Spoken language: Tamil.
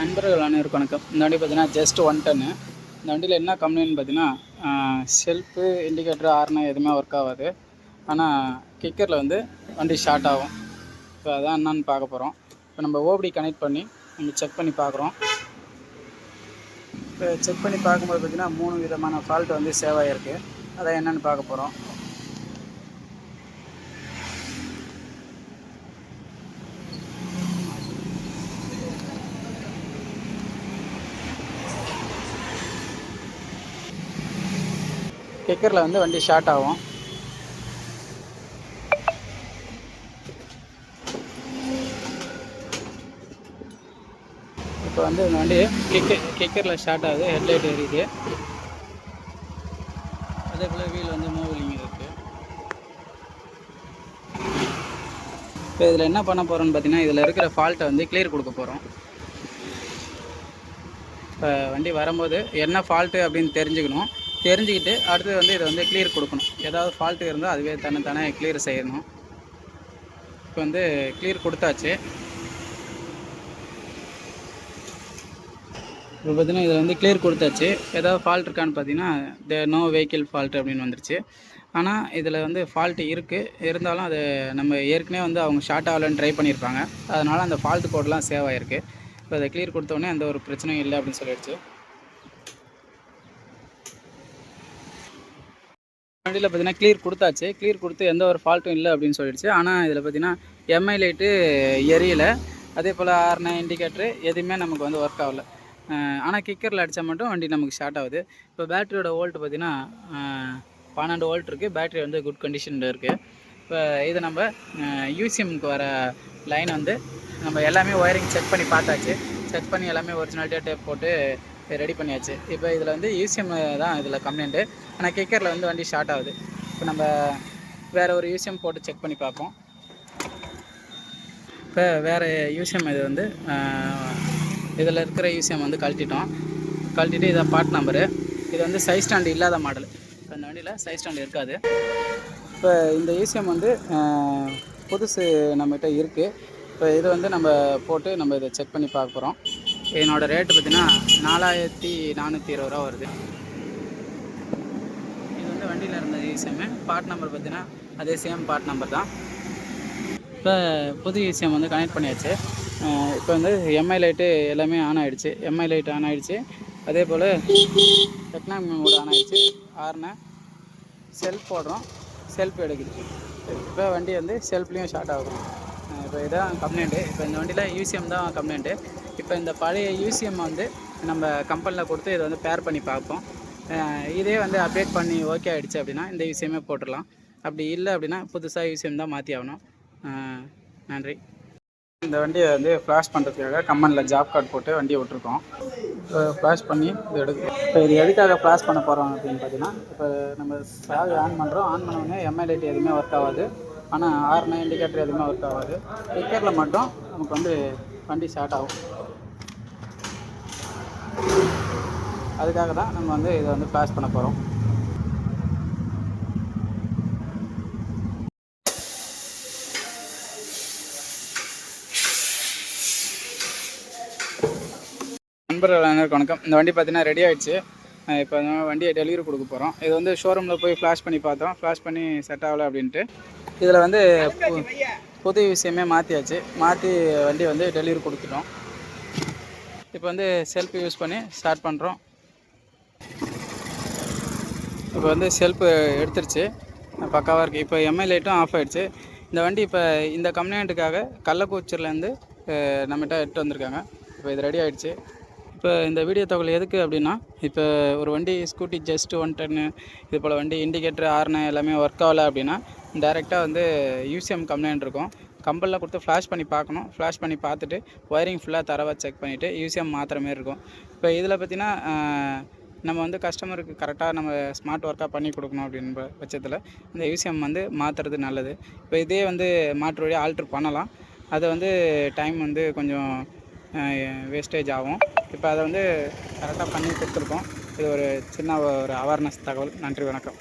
நண்பர்கள் அனைவருக்கும் வணக்கம். இந்த வண்டி பார்த்தீங்கன்னா ஜஸ்ட் 110. இந்த வண்டியில் என்ன கம்ப்ளைண்ட் பார்த்தீங்கன்னா, ஷெல்ஃபு, இண்டிகேட்டர், ஹார்ன் எதுவுமே ஒர்க் ஆகாது. ஆனால் கிக்கரில் வந்து வண்டி ஷார்ட் ஆகும். இப்போ அதான் என்னன்னு பார்க்க போகிறோம். இப்போ நம்ம ஓபடி கனெக்ட் பண்ணி நம்ம செக் பண்ணி பார்க்குறோம். இப்போ செக் பண்ணி பார்க்கும்போது பார்த்தீங்கன்னா 3 விதமான ஃபால்ட் வந்து சேவ் ஆகிருக்கு. அதான் என்னென்னு பார்க்க போகிறோம். கிக்கரில் வந்து வண்டி ஷார்ட் ஆகும். இப்போ வந்து இந்த வண்டி கிக்கரில் ஷார்ட் ஆகுது. ஹெட்லைட் எரியுது. அதே போல் வீல் வந்து மூவிலிங் இருக்குது. இப்போ இதில் என்ன பண்ண போகிறோன்னு பார்த்தீங்கன்னா, இதில் இருக்கிற ஃபால்ட்டை வந்து கிளியர் கொடுக்க போகிறோம். இப்போ வண்டி வரும்போது என்ன ஃபால்ட்டு அப்படின்னு தெரிஞ்சுக்கிட்டு அடுத்து வந்து இதை வந்து கிளியர் கொடுக்கணும். ஏதாவது ஃபால்ட்டு இருந்தால் அதுவே தானே கிளியர் செய்யணும். இப்போ வந்து கிளியர் கொடுத்தாச்சு. இப்போ பார்த்தீங்கன்னா இதில் வந்து கிளியர் கொடுத்தாச்சு. ஏதாவது ஃபால்ட் இருக்கான்னு பார்த்தீங்கன்னா நோ வெஹிக்கிள் ஃபால்ட் அப்படின்னு வந்துருச்சு. ஆனால் இதில் வந்து ஃபால்ட்டு இருந்தாலும் அது நம்ம ஏற்கனவே வந்து அவங்க ஷார்ட் ஆகலன்னு ட்ரை பண்ணியிருப்பாங்க. அதனால் அந்த ஃபால்ட் கோடெலாம் சேவ் ஆகிருக்கு. இப்போ அதை கிளியர் கொடுத்தோடனே எந்த ஒரு பிரச்சனையும் இல்லை அப்படின்னு சொல்லிடுச்சு. வண்டியில் பார்த்தீங்கன்னா கிளியர் கொடுத்தாச்சு. கிளியர் கொடுத்து எந்த ஒரு ஃபால்ட்டும் இல்லை அப்படின்னு சொல்லிடுச்சு. ஆனால் இதில் பார்த்தீங்கன்னா எம்ஐ லைட்டு எரியலை. அதே போல் ஹார்ன், இண்டிகேட்டரு எதுவுமே நமக்கு வந்து ஒர்க் ஆகலை. ஆனால் கிக்கரில் அடித்தா மட்டும் வண்டி நமக்கு ஷார்ட் ஆகுது. இப்போ பேட்டரியோட வோல்ட் பார்த்தீங்கன்னா 12 வோல்ட் இருக்குது. பேட்டரி வந்து குட் கண்டிஷனில் இருக்குது. இப்போ இதை நம்ம யூசிஎம்க்கு வர லைன் வந்து நம்ம எல்லாமே ஒயரிங் செக் பண்ணி பார்த்தாச்சு. செக் பண்ணி எல்லாமே ஒரிஜினாலிட்டியாக டேப் போட்டு ரெடி பண்ணியாச்சு. இப்போ இதில் வந்து யூசிஎம் தான் இதில் கம்ப்ளைண்ட்டு. ஆனால் கிக்கரில் வந்து வண்டி ஷார்ட் ஆகுது. இப்போ நம்ம வேறு ஒரு யூசிஎம் போட்டு செக் பண்ணி பார்ப்போம். இப்போ வேறு யூசிஎம் இது வந்து இதில் இருக்கிற யூசிஎம் வந்து கழட்டிட்டு இதை பார்ட் நம்பரு. இது வந்து சைஸ் ஸ்டாண்டு இல்லாத மாடல். இப்போ இந்த வண்டியில் சைஸ் ஸ்டாண்டு இருக்காது. இப்போ இந்த யூசிஎம் வந்து புதுசு நம்மகிட்ட இருக்குது. இப்போ இது வந்து நம்ம போட்டு நம்ம இதை செக் பண்ணி பார்க்க போகிறோம். என்னோடய ரேட்டு பார்த்திங்கன்னா 4420 ரூபா வருது. இது வந்து வண்டியில் இருந்த யூசிஎம்மு. பார்ட் நம்பர் பார்த்திங்கன்னா அதே சேம் பார்ட் நம்பர் தான். இப்போ புது யூசிஎம் வந்து கனெக்ட் பண்ணியாச்சு. இப்போ வந்து எம்ஐ லைட்டு எல்லாமே ஆன் ஆகிடுச்சு. எம்ஐ லைட் ஆன் ஆகிடுச்சு. அதே போல் எக்கனாமிக் மோட் ஆன் ஆகிடுச்சு. ஹார்னு செல்ஃப் போடுறோம். செல்ஃப் எடுக்குது. இப்போ வண்டி வந்து செல்ஃப்லேயும் ஷார்ட் ஆகும். இப்போ இதான் கம்ப்ளைண்ட்டு. இப்போ இந்த வண்டியில் யூசிஎம் தான் கம்ப்ளைண்ட்டு. இப்போ இந்த பழைய யூசிஎம் வந்து நம்ம கம்பெனியில் கொடுத்து இதை வந்து பேர் பண்ணி பார்ப்போம். இதே வந்து அப்டேட் பண்ணி ஓகே ஆகிடுச்சு அப்படின்னா இந்த யூசிஎம்மே போட்டுடலாம். அப்படி இல்லை அப்படின்னா புதுசாக யூசிஎம் தான் மாற்றி ஆகணும். நன்றி. இந்த வண்டியை வந்து ஃப்ளாஷ் பண்ணுறதுக்காக கம்பெனியில் ஜாப் கார்டு போட்டு வண்டியை விட்டுருக்கோம். ஃப்ளாஷ் பண்ணி இது எடுக்கும். இப்போ இது எதுக்காக ஃப்ளாஷ் பண்ண போகிறோம் அப்படின்னு பார்த்தீங்கன்னா, இப்போ நம்ம சாவி ஆன் பண்ணுறோம். ஆன் பண்ணோடனே எம்ஐ லைட் எதுவுமே ஒர்க் ஆகாது. ஆனால் ஹார்ன், இண்டிகேட்டர் எதுவுமே ஒர்க் ஆகாது. கிக்கரில் மட்டும் நமக்கு வந்து வண்டி ஸ்டார்ட் ஆகும். அதுக்காக தான் நம்ம வந்து இதை வந்து ஃப்ளாஷ் பண்ண போகிறோம். நண்பர்கள் அனைவருக்கும் வணக்கம். இந்த வண்டி பார்த்தீங்கன்னா ரெடி ஆகிடுச்சு. இப்போ வண்டியை டெலிவரி கொடுக்க போகிறோம். இது வந்து ஷோரூமில் போய் ஃப்ளாஷ் பண்ணி பார்த்தோம். ஃப்ளாஷ் பண்ணி செட் ஆகலை அப்படின்ட்டு இதில் வந்து புது விஷயமே மாற்றியாச்சு. மாற்றி வண்டி வந்து டெலிவரி கொடுத்துட்டோம். இப்போ வந்து செல்ஃப் யூஸ் பண்ணி ஸ்டார்ட் பண்ணுறோம். இப்போ வந்து செல்ஃப் எடுத்துருச்சு, பக்காவாக இருக்குது. இப்போ எம்ஐ லைட்டும் ஆஃப் ஆகிடுச்சு. இந்த வண்டி இப்போ இந்த கம்ப்ளைண்ட்டுக்காக கள்ளக்குறிச்சியிலேருந்து நம்மகிட்ட எடுத்து வந்திருக்காங்க. இப்போ இது ரெடி ஆகிடுச்சு. இப்போ இந்த வீடியோ தகவல் எதுக்கு அப்படின்னா, இப்போ ஒரு வண்டி ஸ்கூட்டி ஜஸ்ட் 110 இது போல் வண்டி இண்டிகேட்டர், ஹார்ன் எல்லாமே ஒர்க் ஆகலை அப்படின்னா டைரெக்டாக வந்து யூசிஎம் கம்ப்ளைண்ட் இருக்கும். கம்பெனியில் கொடுத்து ஃப்ளாஷ் பண்ணி பார்க்கணும். ஃப்ளாஷ் பண்ணி பார்த்துட்டு ஒயரிங் ஃபுல்லாக தரவாக செக் பண்ணிவிட்டு யூசிஎம் மாற்றுற மாரி இருக்கும். இப்போ இதில் பார்த்திங்கன்னா நம்ம வந்து கஸ்டமருக்கு கரெக்டாக நம்ம ஸ்மார்ட் ஒர்க்காக பண்ணி கொடுக்கணும் அப்படின்ற பட்சத்தில் இந்த யூசிஎம் வந்து மாற்றுறது நல்லது. இப்போ இதே வந்து மாற்று வழியாக ஆல்ட்ரு பண்ணலாம். அதை வந்து டைம் வந்து கொஞ்சம் வேஸ்டேஜ் ஆகும். இப்போ அதை வந்து கரெக்டாக பண்ணி கொடுத்துருக்கோம். இது ஒரு சின்ன ஒரு அவேர்னஸ் தகவல். நன்றி, வணக்கம்.